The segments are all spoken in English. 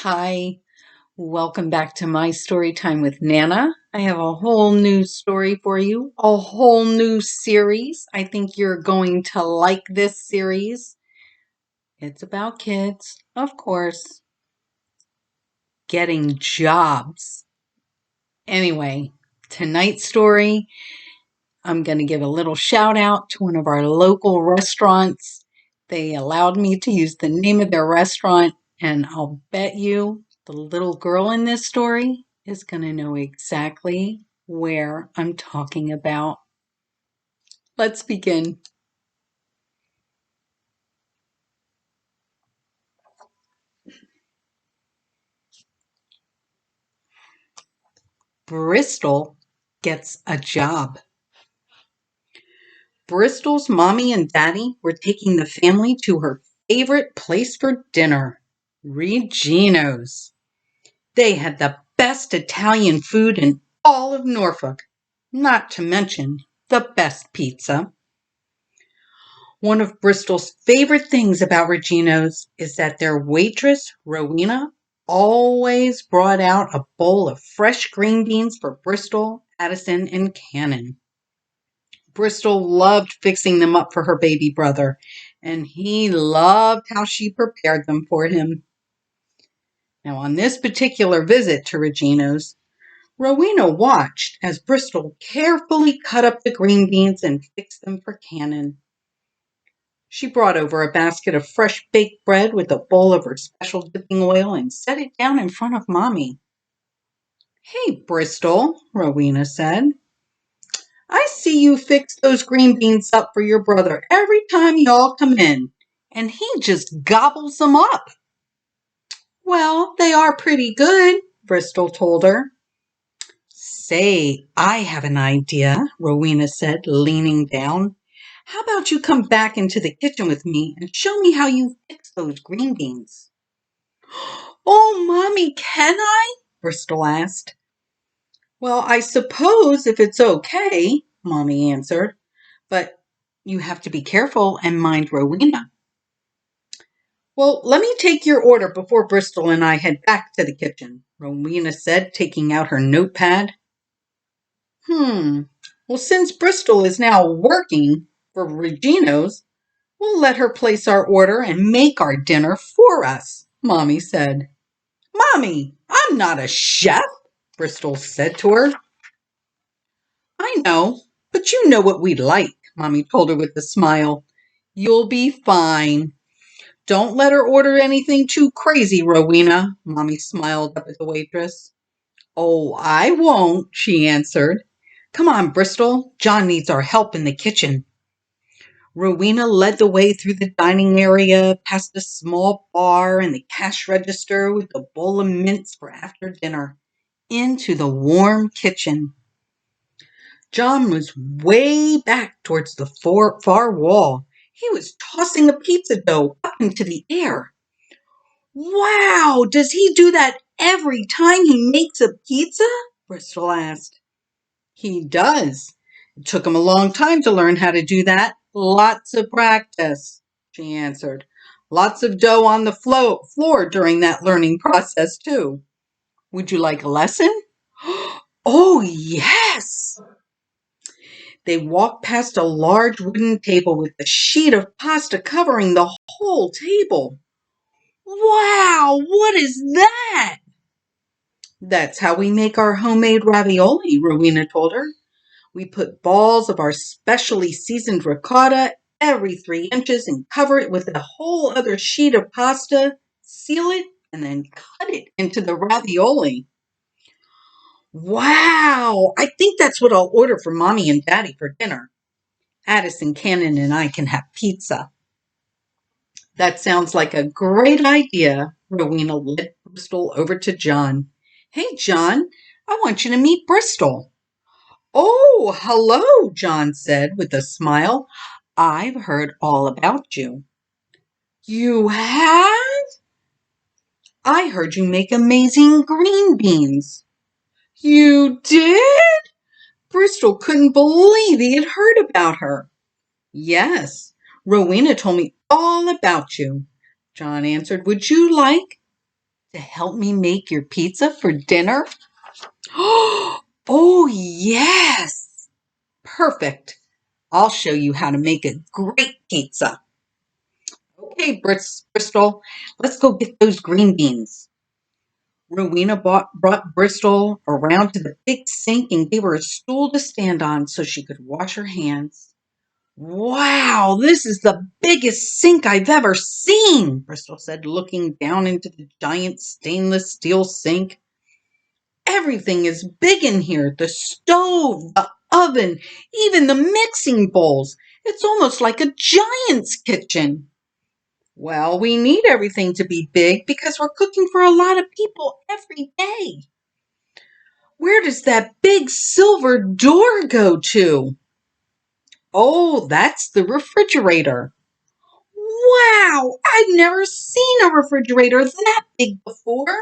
Hi, welcome back to my story time with Nana. I have a whole new story for you, a whole new series. I think you're going to like this series. It's about kids, of course, getting jobs. Anyway, tonight's story, I'm going to give a little shout out to one of our local restaurants. They allowed me to use the name of their restaurant, and I'll bet you the little girl in this story is going to know exactly where I'm talking about. Let's begin. Bristol gets a job. Bristol's mommy and daddy were taking the family to her favorite place for dinner, Regino's. They had the best Italian food in all of Norfolk, not to mention the best pizza. One of Bristol's favorite things about Regino's is that their waitress, Rowena, always brought out a bowl of fresh green beans for Bristol, Addison, and Cannon. Bristol loved fixing them up for her baby brother, and he loved how she prepared them for him. Now, on this particular visit to Regino's, Rowena watched as Bristol carefully cut up the green beans and fixed them for Cannon. She brought over a basket of fresh baked bread with a bowl of her special dipping oil and set it down in front of Mommy. "Hey, Bristol," Rowena said. "I see you fix those green beans up for your brother every time y'all come in, and he just gobbles them up." "Well, they are pretty good," Bristol told her. "Say, I have an idea," Rowena said, leaning down. "How about you come back into the kitchen with me and show me how you fix those green beans?" "Oh, Mommy, can I?" Bristol asked. "Well, I suppose if it's okay," Mommy answered. "But you have to be careful and mind Rowena." "Well, let me take your order before Bristol and I head back to the kitchen," Rowena said, taking out her notepad. Well, since Bristol is now working for Regino's, we'll let her place our order and make our dinner for us," Mommy said. "Mommy, I'm not a chef," Bristol said to her. "I know, but you know what we'd like," Mommy told her with a smile. "You'll be fine. Don't let her order anything too crazy, Rowena," Mommy smiled up at the waitress. "Oh, I won't," she answered. "Come on, Bristol. John needs our help in the kitchen." Rowena led the way through the dining area, past a small bar and the cash register with a bowl of mints for after dinner, into the warm kitchen. John was way back towards the far wall. He was tossing a pizza dough up into the air. "Wow, does he do that every time he makes a pizza?" Bristol asked. "He does. It took him a long time to learn how to do that. Lots of practice," she answered. "Lots of dough on the floor during that learning process, too. Would you like a lesson?" "Oh, yes." They walked past a large wooden table with a sheet of pasta covering the whole table. "Wow, what is that?" "That's how we make our homemade ravioli," Rowena told her. "We put balls of our specially seasoned ricotta every 3 inches and cover it with a whole other sheet of pasta, seal it, and then cut it into the ravioli." "Wow, I think that's what I'll order for Mommy and Daddy for dinner. Addison, Cannon, and I can have pizza." "That sounds like a great idea," Rowena led Bristol over to John. "Hey, John, I want you to meet Bristol." "Oh, hello," John said with a smile. "I've heard all about you." "You have?" "I heard you make amazing green beans." "You did?" Bristol couldn't believe he had heard about her. "Yes, Rowena told me all about you," John answered. "Would you like to help me make your pizza for dinner? Oh, yes! Perfect. I'll show you how to make a great pizza. Okay, Bristol, let's go get those green beans. Rowena brought Bristol around to the big sink and gave her a stool to stand on so she could wash her hands. Wow, this is the biggest sink I've ever seen, Bristol said, looking down into the giant stainless steel sink. Everything is big in here, the stove, the oven, even the mixing bowls. It's almost like a giant's kitchen. Well, we need everything to be big because we're cooking for a lot of people every day. Where does that big silver door go to? Oh, that's the refrigerator. Wow, I've never seen a refrigerator that big before.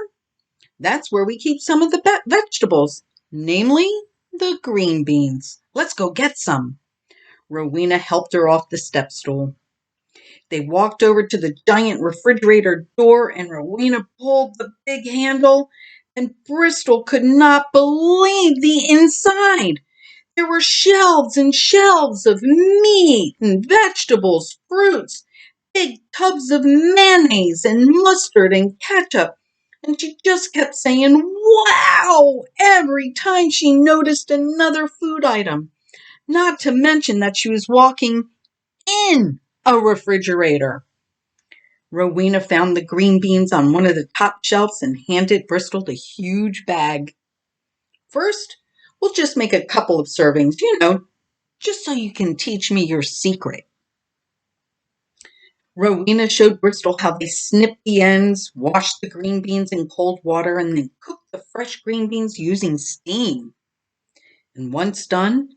That's where we keep some of the vegetables, namely the green beans. Let's go get some. Rowena helped her off the step stool. They walked over to the giant refrigerator door and Rowena pulled the big handle and Bristol could not believe the inside. There were shelves and shelves of meat and vegetables, fruits, big tubs of mayonnaise and mustard and ketchup. And she just kept saying, wow, every time she noticed another food item. Not to mention that she was walking in a refrigerator. Rowena found the green beans on one of the top shelves and handed Bristol the huge bag. First, we'll just make a couple of servings, just so you can teach me your secret. Rowena showed Bristol how they snipped the ends, washed the green beans in cold water, and then cooked the fresh green beans using steam. And once done,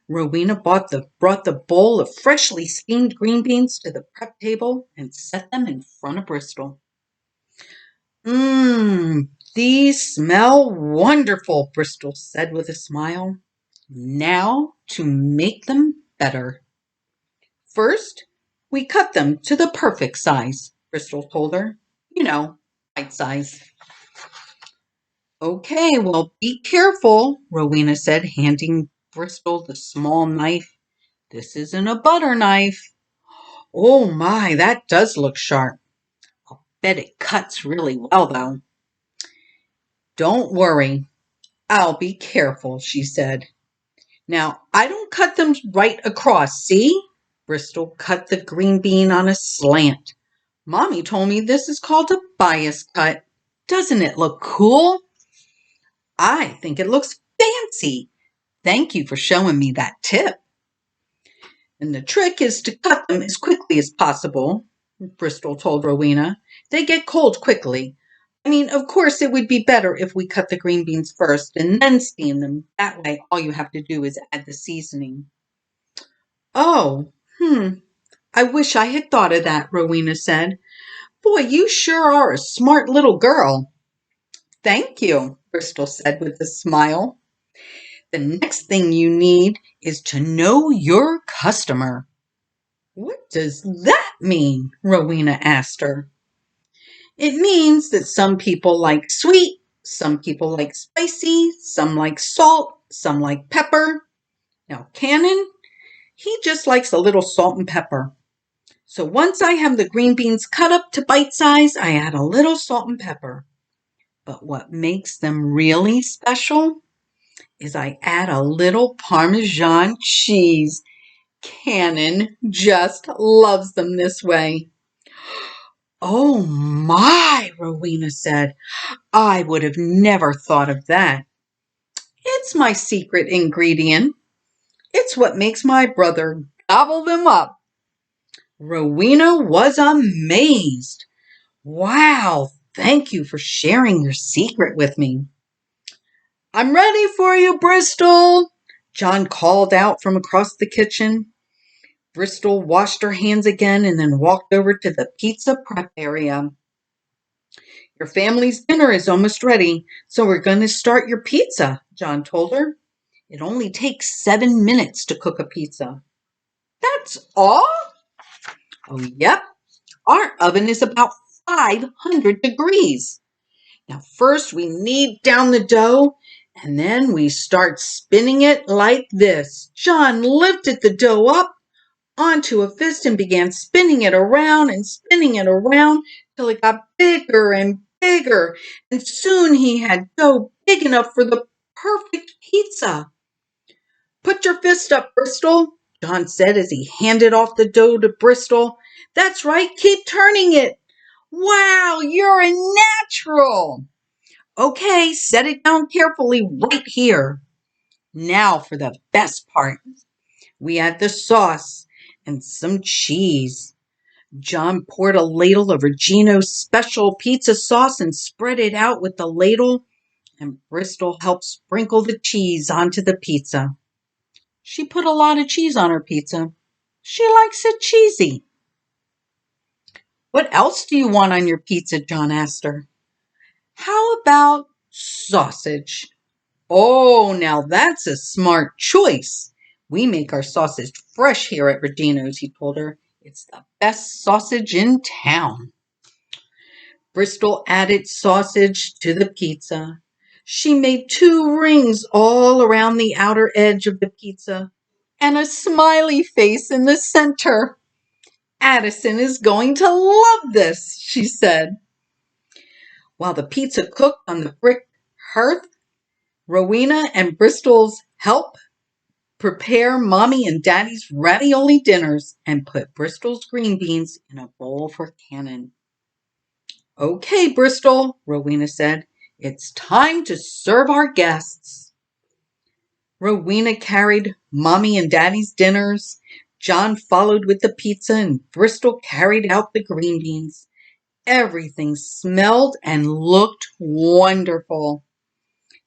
Rowena brought the bowl of freshly steamed green beans to the prep table and set them in front of Bristol. These smell wonderful, Bristol said with a smile. Now to make them better. First, we cut them to the perfect size, Bristol told her. Bite size. Okay, well, be careful, Rowena said, handing Bristol the small knife. This isn't a butter knife. Oh my, that does look sharp. I'll bet it cuts really well, though. Don't worry, I'll be careful, she said. Now, I don't cut them right across, see? Bristol cut the green bean on a slant. Mommy told me this is called a bias cut. Doesn't it look cool? I think it looks fancy. Thank you for showing me that tip. And the trick is to cut them as quickly as possible, Bristol told Rowena. They get cold quickly. I mean, of course, it would be better if we cut the green beans first and then steam them. That way, all you have to do is add the seasoning. Oh, I wish I had thought of that, Rowena said. Boy, you sure are a smart little girl. Thank you, Bristol said with a smile. The next thing you need is to know your customer. What does that mean? Rowena asked her. It means that some people like sweet, some people like spicy, some like salt, some like pepper. Now, Cannon, he just likes a little salt and pepper. So once I have the green beans cut up to bite size, I add a little salt and pepper. But what makes them really special is I add a little Parmesan cheese. Cannon just loves them this way. Oh my, Rowena said. I would have never thought of that. It's my secret ingredient. It's what makes my brother gobble them up. Rowena was amazed. Wow, thank you for sharing your secret with me. I'm ready for you, Bristol, John called out from across the kitchen. Bristol washed her hands again and then walked over to the pizza prep area. Your family's dinner is almost ready, so we're going to start your pizza, John told her. It only takes 7 minutes to cook a pizza. That's all? Oh, yep. Our oven is about 500 degrees. Now, first we knead down the dough, and then we start spinning it like this. John lifted the dough up onto a fist and began spinning it around and spinning it around till it got bigger and bigger. And soon he had dough big enough for the perfect pizza. Put your fist up, Bristol, John said as he handed off the dough to Bristol. That's right, keep turning it. Wow, you're a natural. Okay, set it down carefully right here. Now for the best part. We add the sauce and some cheese. John poured a ladle of Regino's special pizza sauce and spread it out with the ladle, and Bristol helped sprinkle the cheese onto the pizza. She put a lot of cheese on her pizza. She likes it cheesy. What else do you want on your pizza? John asked her. How about sausage? Oh, now that's a smart choice. We make our sausage fresh here at Regino's, he told her. It's the best sausage in town. Bristol added sausage to the pizza. She made 2 rings all around the outer edge of the pizza and a smiley face in the center. Addison is going to love this, she said. While the pizza cooked on the brick hearth, Rowena and Bristol's help prepare Mommy and Daddy's ravioli dinners and put Bristol's green beans in a bowl for Cannon. Okay, Bristol, Rowena said. It's time to serve our guests. Rowena carried Mommy and Daddy's dinners. John followed with the pizza and Bristol carried out the green beans. Everything smelled and looked wonderful.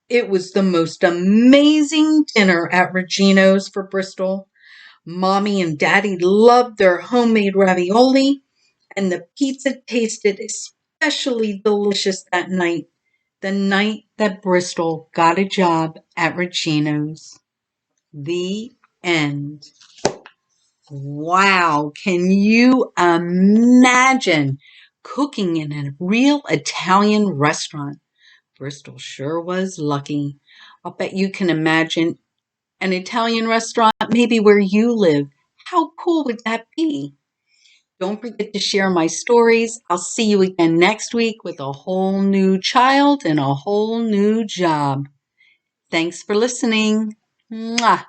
It was the most amazing dinner at Regino's for Bristol. Mommy and Daddy loved their homemade ravioli, and the pizza tasted especially delicious that night, the night that Bristol got a job at Regino's. The end. Wow, can you imagine cooking in a real Italian restaurant? Bristol sure was lucky. I'll bet you can imagine an Italian restaurant maybe where you live. How cool would that be? Don't forget to share my stories. I'll see you again next week with a whole new child and a whole new job. Thanks for listening. Mwah.